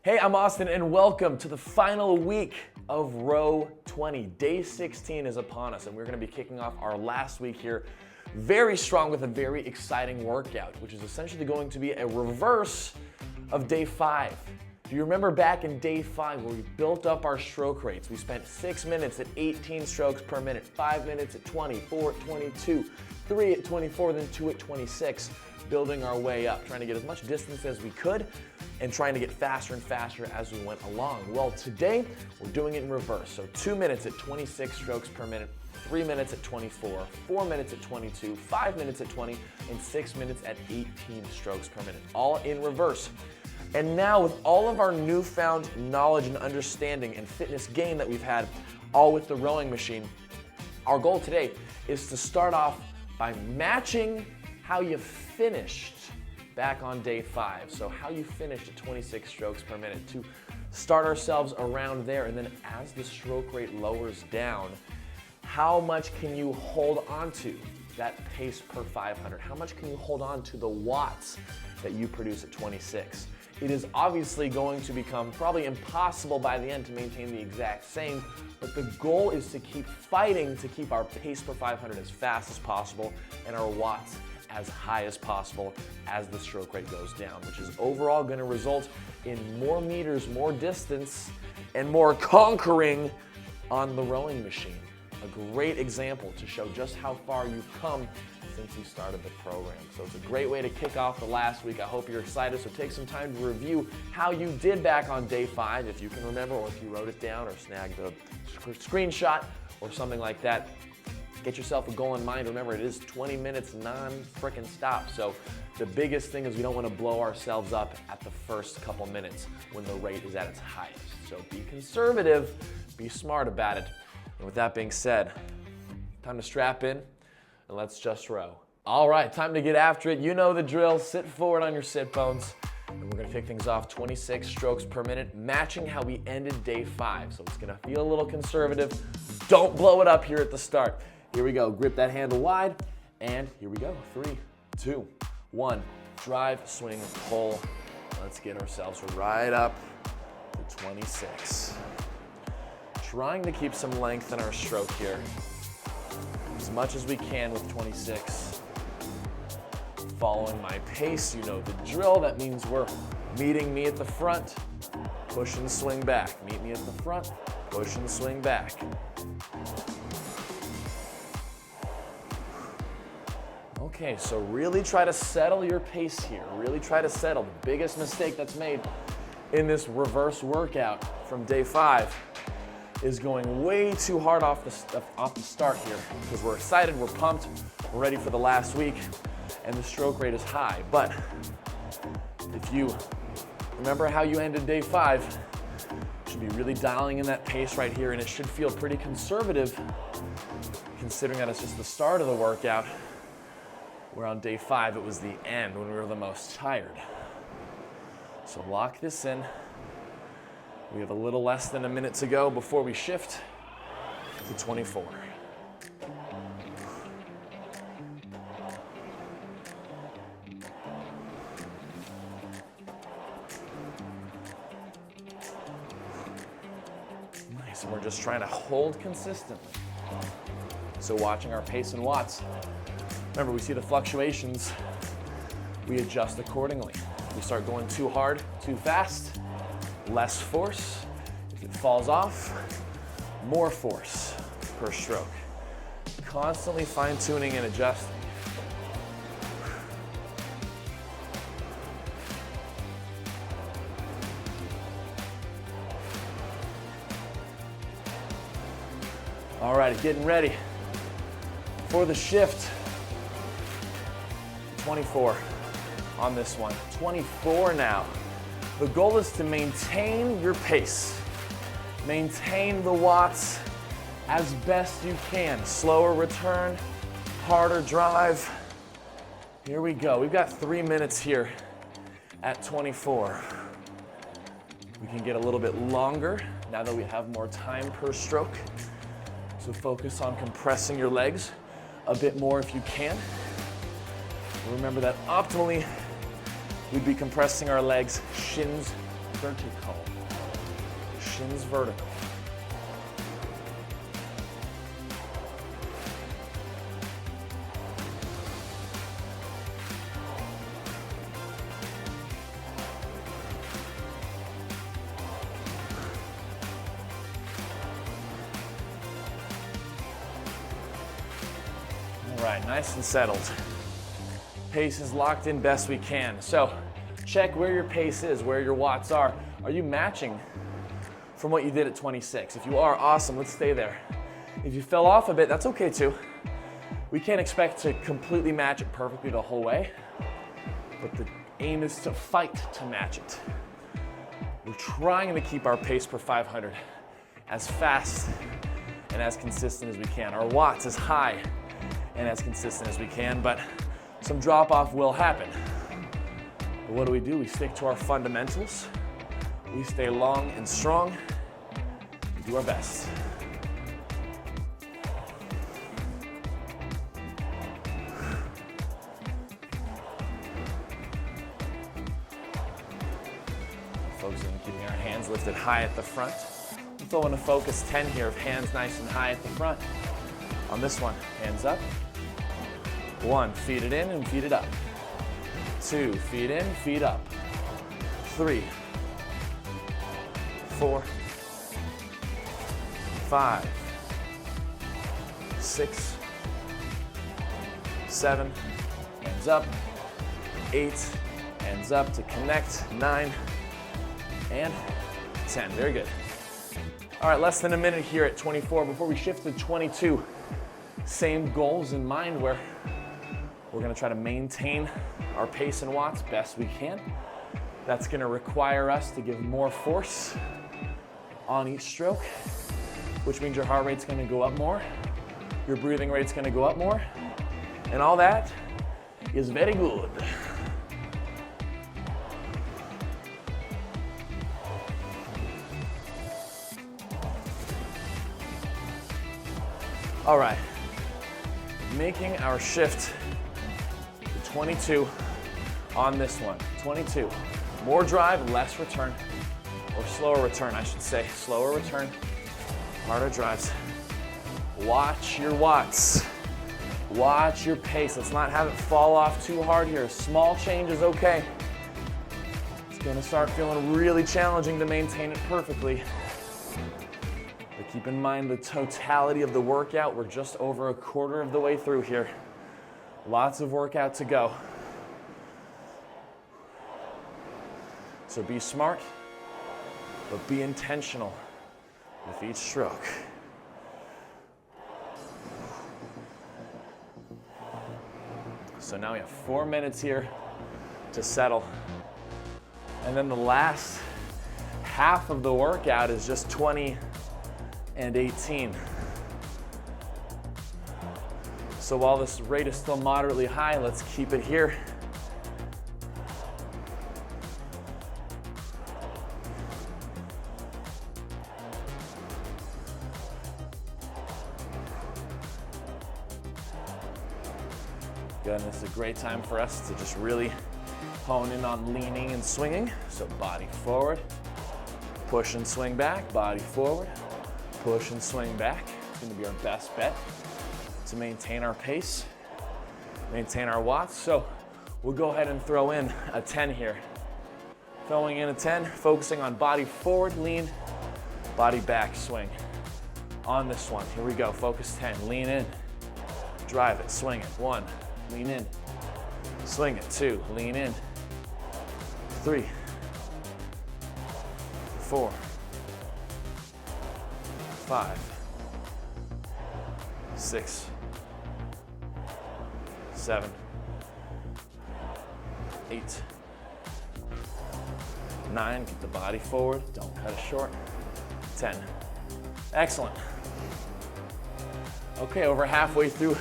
Hey, I'm Austin and welcome to the final week of ROW-20. Day 16 is upon us and we're gonna be kicking off our last week here very strong with a very exciting workout, which is essentially going to be a reverse of day 5. Do you remember back in day 5 where we built up our stroke rates? We spent 6 minutes at 18 strokes per minute, 5 minutes at 20, 4 at 22, 3 at 24, then 2 at 26, building our way up, trying to get as much distance as we could and trying to get faster and faster as we went along. Well, today we're doing it in reverse. So 2 minutes at 26 strokes per minute, 3 minutes at 24, 4 minutes at 22, 5 minutes at 20, and 6 minutes at 18 strokes per minute, all in reverse. And now with all of our newfound knowledge and understanding and fitness gain that we've had, all with the rowing machine, our goal today is to start off by matching how you finished back on day 5. So how you finished at 26 strokes per minute, to start ourselves around there. And then as the stroke rate lowers down, how much can you hold on to that pace per 500? How much can you hold on to the watts that you produce at 26? It is obviously going to become probably impossible by the end to maintain the exact same, but the goal is to keep fighting to keep our pace per 500 as fast as possible and our watts as high as possible as the stroke rate goes down, which is overall going to result in more meters, more distance, and more conquering on the rowing machine. A great example to show just how far you've come since you started the program. So it's a great way to kick off the last week. I hope you're excited. So take some time to review how you did back on day 5, if you can remember, or if you wrote it down or snagged a screenshot or something like that. Get yourself a goal in mind. Remember, it is 20 minutes non-frickin' stop. So the biggest thing is we don't want to blow ourselves up at the first couple minutes when the rate is at its highest. So be conservative, be smart about it. And with that being said, time to strap in and let's just row. All right, time to get after it. You know the drill. Sit forward on your sit bones. And we're gonna kick things off 26 strokes per minute, matching how we ended day 5. So it's gonna feel a little conservative. Don't blow it up here at the start. Here we go, grip that handle wide, and here we go. 3, 2, 1. Drive, swing, pull. Let's get ourselves right up to 26. Trying to keep some length in our stroke here, as much as we can with 26. Following my pace, you know the drill. That means we're meeting me at the front, push and swing back. Meet me at the front, push and swing back. Okay, so really try to settle your pace here. Really try to settle. The biggest mistake that's made in this reverse workout from day 5 is going way too hard off the start here, because we're excited, we're pumped, we're ready for the last week, and the stroke rate is high. But if you remember how you ended day 5, you should be really dialing in that pace right here, and it should feel pretty conservative considering that it's just the start of the workout. Where on day 5, it was the end when we were the most tired. So lock this in. We have a little less than a minute to go before we shift to 24. Nice, and we're just trying to hold consistently. So watching our pace and watts. Remember, we see the fluctuations, we adjust accordingly. If we start going too hard, too fast, less force. If it falls off, more force per stroke. Constantly fine-tuning and adjusting. All right, getting ready for the shift. 24 on this one. 24 now. The goal is to maintain your pace. Maintain the watts as best you can. Slower return, harder drive. Here we go. We've got 3 minutes here at 24. We can get a little bit longer now that we have more time per stroke. So focus on compressing your legs a bit more if you can. Remember that optimally, we'd be compressing our legs, shins vertical. Shins vertical. All right, nice and settled. Pace is locked in best we can. So check where your pace is, where your watts are. Are you matching from what you did at 26? If you are, awesome, let's stay there. If you fell off a bit, that's okay too. We can't expect to completely match it perfectly the whole way, but the aim is to fight to match it. We're trying to keep our pace per 500 as fast and as consistent as we can. Our watts as high and as consistent as we can, but some drop off will happen. But what do? We stick to our fundamentals. We stay long and strong. We do our best. Focusing on keeping our hands lifted high at the front. I'm throwing a focus 10 here of hands nice and high at the front. On this one, hands up. 1, feet it in and feet it up. 2, feet in, feet up. 3, 4, 5, 6, 7, hands up. 8, hands up to connect. 9, and 10. Very good. All right, less than a minute here at 24. Before we shift to 22, same goals in mind where we're gonna try to maintain our pace and watts best we can. That's gonna require us to give more force on each stroke, which means your heart rate's gonna go up more, your breathing rate's gonna go up more, and all that is very good. All right, making our shift to 22 on this one. 22, more drive, less return, or slower return, I should say. Slower return, harder drives. Watch your watts. Watch your pace. Let's not have it fall off too hard here. Small change is okay. It's gonna start feeling really challenging to maintain it perfectly. But keep in mind the totality of the workout. We're just over a quarter of the way through here. Lots of workout to go. So be smart, but be intentional with each stroke. So now we have 4 minutes here to settle. And then the last half of the workout is just 20 and 18. So while this rate is still moderately high, let's keep it here. Good, and this is a great time for us to just really hone in on leaning and swinging. So body forward, push and swing back, body forward, push and swing back. It's gonna be our best bet to maintain our pace, maintain our watts. So we'll go ahead and throw in a 10 here. Throwing in a 10, focusing on body forward, lean, body back, swing. On this one, here we go, focus 10, lean in, drive it, swing it, 1, lean in, swing it, 2, lean in, 3, 4, 5, 6, 7, 8, 9, get the body forward, don't cut it short, 10. Excellent. Okay, over halfway through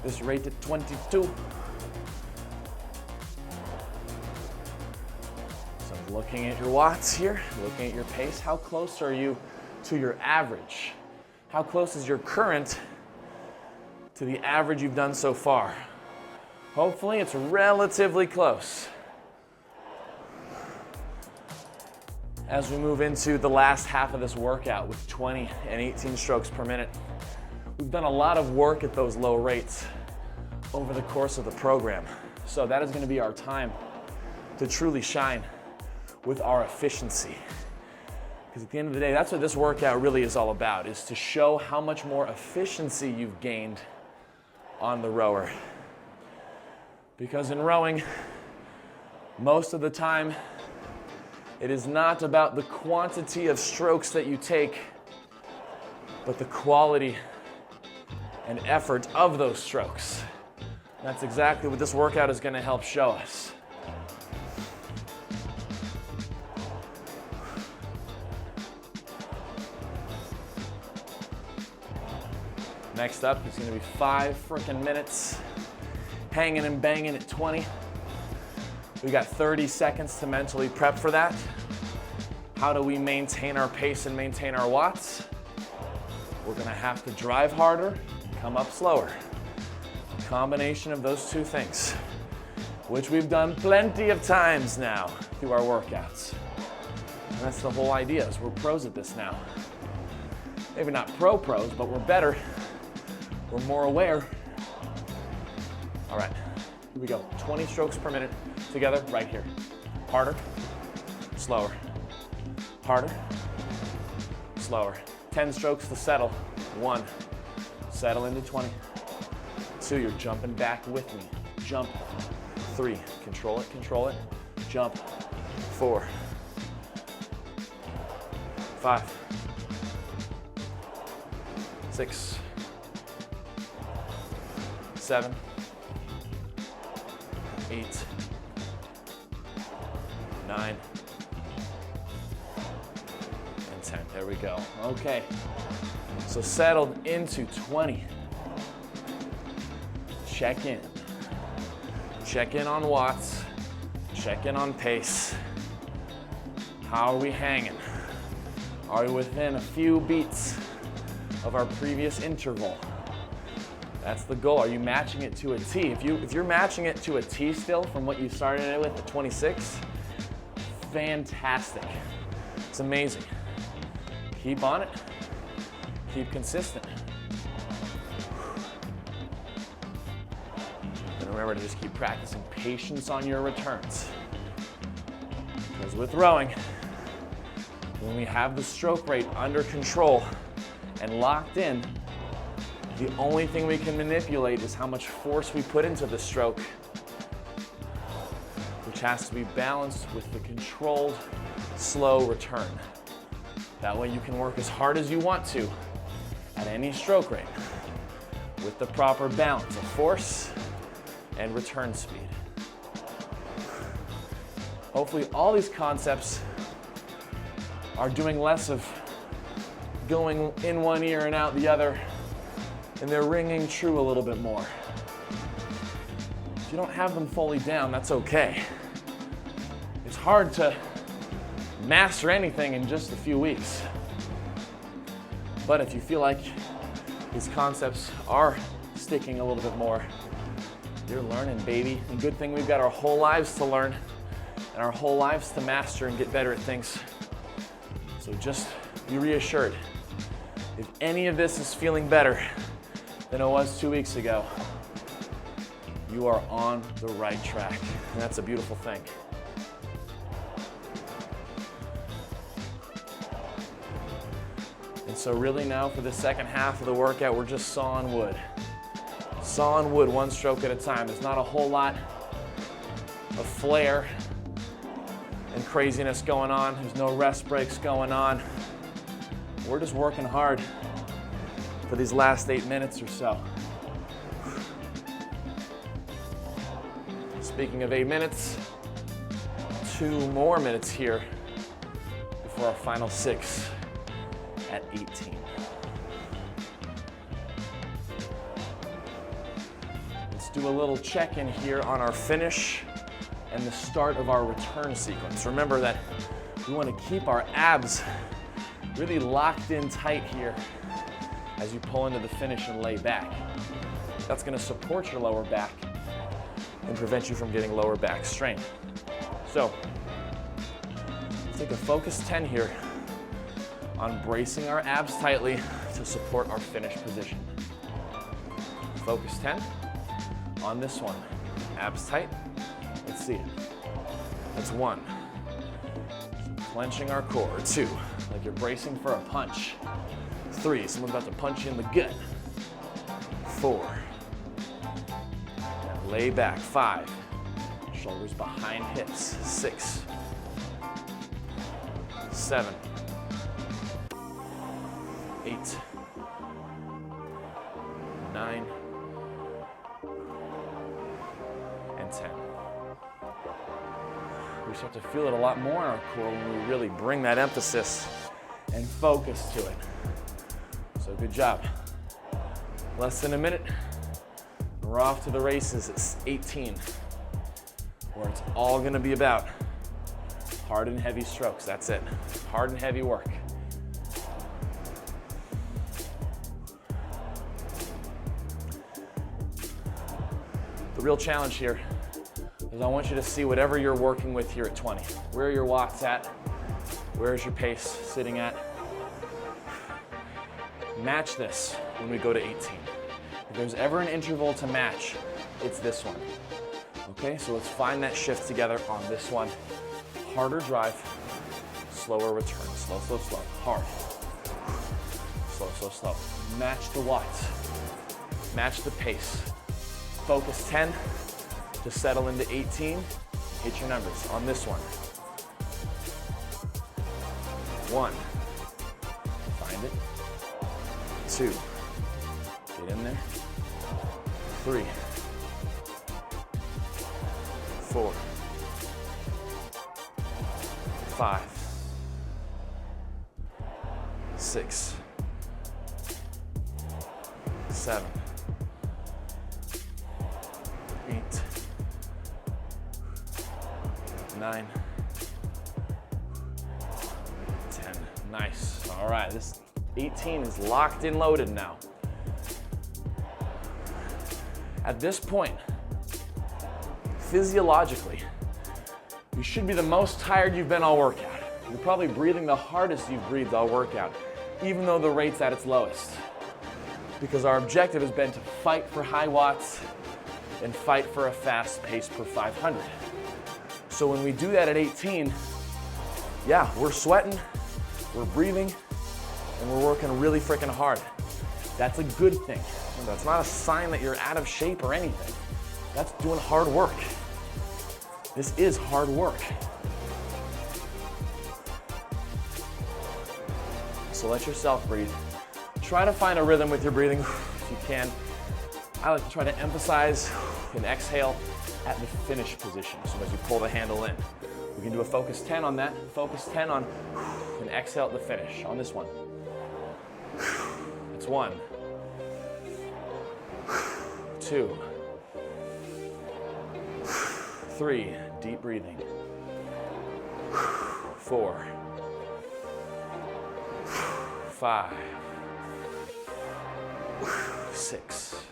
this rate at 22. So looking at your watts here, looking at your pace, how close are you to your average? How close is your current to the average you've done so far? Hopefully it's relatively close. as we move into the last half of this workout with 20 and 18 strokes per minute. We've done a lot of work at those low rates over the course of the program. So that is going to be our time to truly shine with our efficiency. Because at the end of the day, that's what this workout really is all about, is to show how much more efficiency you've gained on the rower. Because in rowing, most of the time, it is not about the quantity of strokes that you take, but the quality and effort of those strokes. That's exactly what this workout is going to help show us. Next up, it's going to be 5 freaking minutes, hanging and banging at 20. We got 30 seconds to mentally prep for that. How do we maintain our pace and maintain our watts? We're going to have to drive harder, come up slower. A combination of those two things, which we've done plenty of times now through our workouts. And that's the whole idea, is we're pros at this now. Maybe not pros, but we're better. We're more aware. All right, here we go. 20 strokes per minute together right here. Harder, slower. Harder, slower. 10 strokes to settle. 1, settle into 20. 2, you're jumping back with me. Jump. 3, control it. Jump. 4, 5, 6, 7, 8, 9, and 10. There we go. Okay. So settled into 20. Check in. Check in on watts. Check in on pace. How are we hanging? Are we within a few beats of our previous interval? That's the goal. Are you matching it to a T? If you're matching it to a T still from what you started it with at 26, fantastic. It's amazing. Keep on it. Keep consistent. And remember to just keep practicing patience on your returns. Because with rowing, when we have the stroke rate under control and locked in, the only thing we can manipulate is how much force we put into the stroke, which has to be balanced with the controlled, slow return. That way you can work as hard as you want to at any stroke rate with the proper balance of force and return speed. Hopefully all these concepts are doing less of going in one ear and out the other, and they're ringing true a little bit more. If you don't have them fully down, that's okay. It's hard to master anything in just a few weeks. But if you feel like these concepts are sticking a little bit more, you're learning, baby. And good thing we've got our whole lives to learn and our whole lives to master and get better at things. So just be reassured. If any of this is feeling better than it was 2 weeks ago, you are on the right track. And that's a beautiful thing. And so really now for the second half of the workout, we're just sawing wood. Sawing wood 1 stroke at a time. There's not a whole lot of flair and craziness going on. There's no rest breaks going on. We're just working hard for these last 8 minutes or so. Speaking of 8 minutes, 2 more minutes here before our final 6 at 18. Let's do a little check-in here on our finish and the start of our return sequence. Remember that we want to keep our abs really locked in tight here as you pull into the finish and lay back. That's going to support your lower back and prevent you from getting lower back strain. So, Take a focus 10 here on bracing our abs tightly to support our finish position. Focus 10 on this one. Abs tight. Let's see it. That's 1. Clenching our core. 2, like you're bracing for a punch. 3, someone's about to punch you in the gut. 4, and lay back. 5, shoulders behind hips. 6, 7, 8, 9, and 10. We start to feel it a lot more in our core when we really bring that emphasis and focus to it. So good job. Less than a minute. We're off to the races. It's 18, where it's all going to be about hard and heavy strokes. That's it. Hard and heavy work. The real challenge here is I want you to see whatever you're working with here at 20. Where are your watts at? Where is your pace sitting at? Match this when we go to 18. If there's ever an interval to match, it's this one. Okay, so let's find that shift together on this one. Harder drive, slower return. Slow, slow, slow. Hard. Slow, slow, slow. Match the watts. Match the pace. Focus 10 to settle into 18. Hit your numbers on this one. 1. Find it. 2. Get in there. 3. 4. 5. 6. 7. 8. 9. 10. Nice. All right, this 18 is locked and loaded now. At this point, physiologically, you should be the most tired you've been all workout. You're probably breathing the hardest you've breathed all workout, even though the rate's at its lowest. Because our objective has been to fight for high watts and fight for a fast pace per 500. So when we do that at 18, yeah, we're sweating, we're breathing, and we're working really freaking hard. That's a good thing. That's not a sign that you're out of shape or anything. That's doing hard work. This is hard work. So let yourself breathe. Try to find a rhythm with your breathing if you can. I like to try to emphasize and exhale at the finish position. So as you pull the handle in, we can do a focus 10 on that. Focus 10 on and exhale at the finish on this one. It's 1, 2, 3, deep breathing. 4, 5, 6,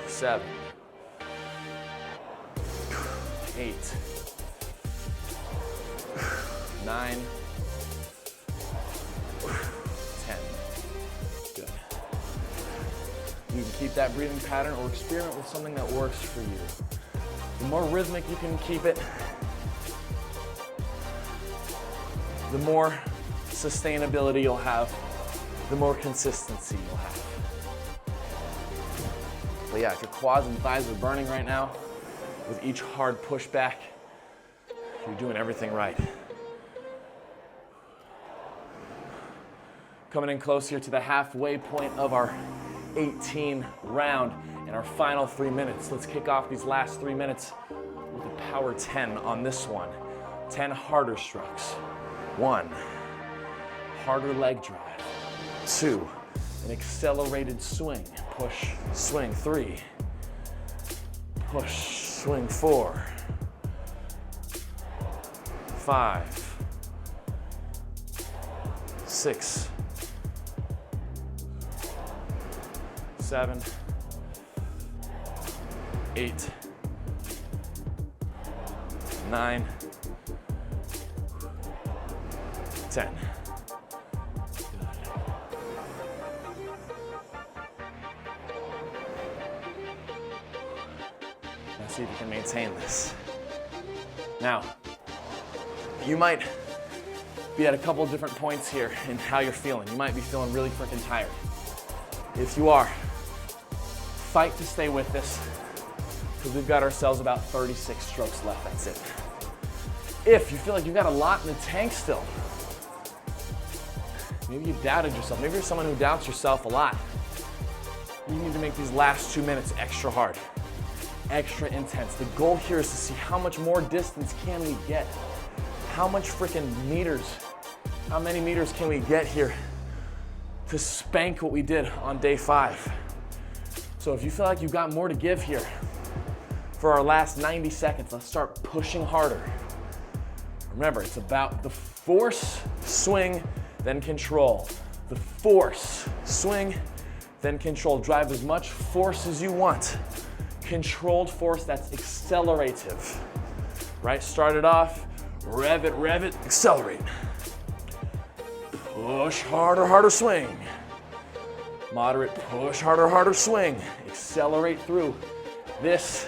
7, 8, 9, 10. Good. You can keep that breathing pattern or experiment with something that works for you. The more rhythmic you can keep it, the more sustainability you'll have, the more consistency you'll have. But yeah, if your quads and thighs are burning right now, with each hard push back, you're doing everything right. Coming in close here to the halfway point of our 18 round and our final 3 minutes. Let's kick off these last 3 minutes with a power 10 on this one. 10 harder strokes. 1, harder leg drive. 2, an accelerated swing. Push, swing. 3, push, swing. 4, 5, 6, 7, 8, 9, 10. Let's see if you can maintain this. Now, you might be at a couple of different points here in how you're feeling. You might be feeling really freaking tired. If you are, fight to stay with this, because we've got ourselves about 36 strokes left, that's it. If you feel like you've got a lot in the tank still, maybe you've doubted yourself, maybe you're someone who doubts yourself a lot, you need to make these last 2 minutes extra hard, extra intense. The goal here is to see how much more distance can we get, how much freaking meters, how many meters can we get here to spank what we did on day 5. So if you feel like you've got more to give here for our last 90 seconds, let's start pushing harder. Remember, it's about the force, swing, then control. The force, swing, then control. Drive as much force as you want. Controlled force that's accelerative, right? Start it off, rev it, accelerate. Push harder, harder, swing. Moderate, push harder, harder, swing. Accelerate through. This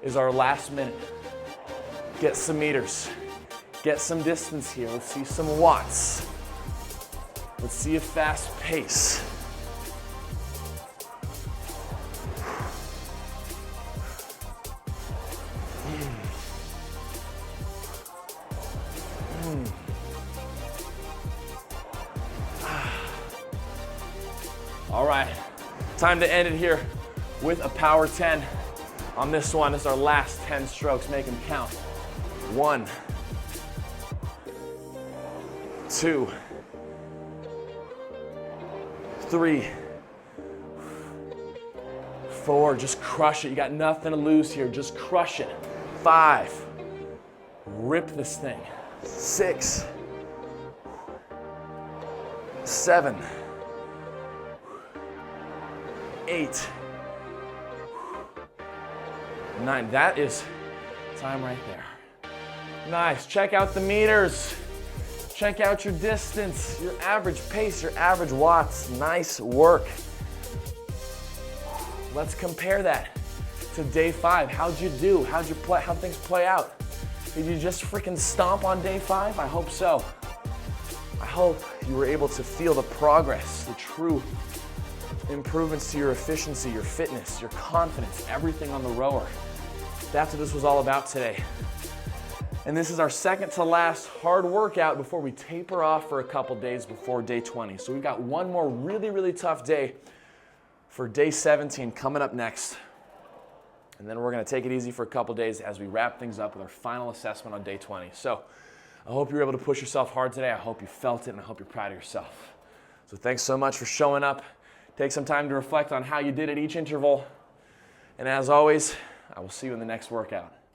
is our last minute. Get some meters, get some distance here. Let's see some watts. Let's see a fast pace. All right, time to end it here with a power 10. On this one, this is our last 10 strokes. Make them count. 1, 2, 3, 4. Just crush it. You got nothing to lose here. Just crush it. 5. Rip this thing. 6, 7, 8, 9. That is time right there. Nice. Check out the meters. Check out your distance, your average pace, your average watts. Nice work. Let's compare that to day 5. How'd you do? How'd things play out? Did you just freaking stomp on day 5? I hope so. I hope you were able to feel the progress, the true improvements to your efficiency, your fitness, your confidence, everything on the rower. That's what this was all about today. And this is our second to last hard workout before we taper off for a couple days before day 20. So we've got one more really, really tough day for day 17 coming up next. And then we're gonna take it easy for a couple days as we wrap things up with our final assessment on day 20. So I hope you were able to push yourself hard today. I hope you felt it, and I hope you're proud of yourself. So thanks so much for showing up. Take some time to reflect on how you did at each interval. And as always, I will see you in the next workout.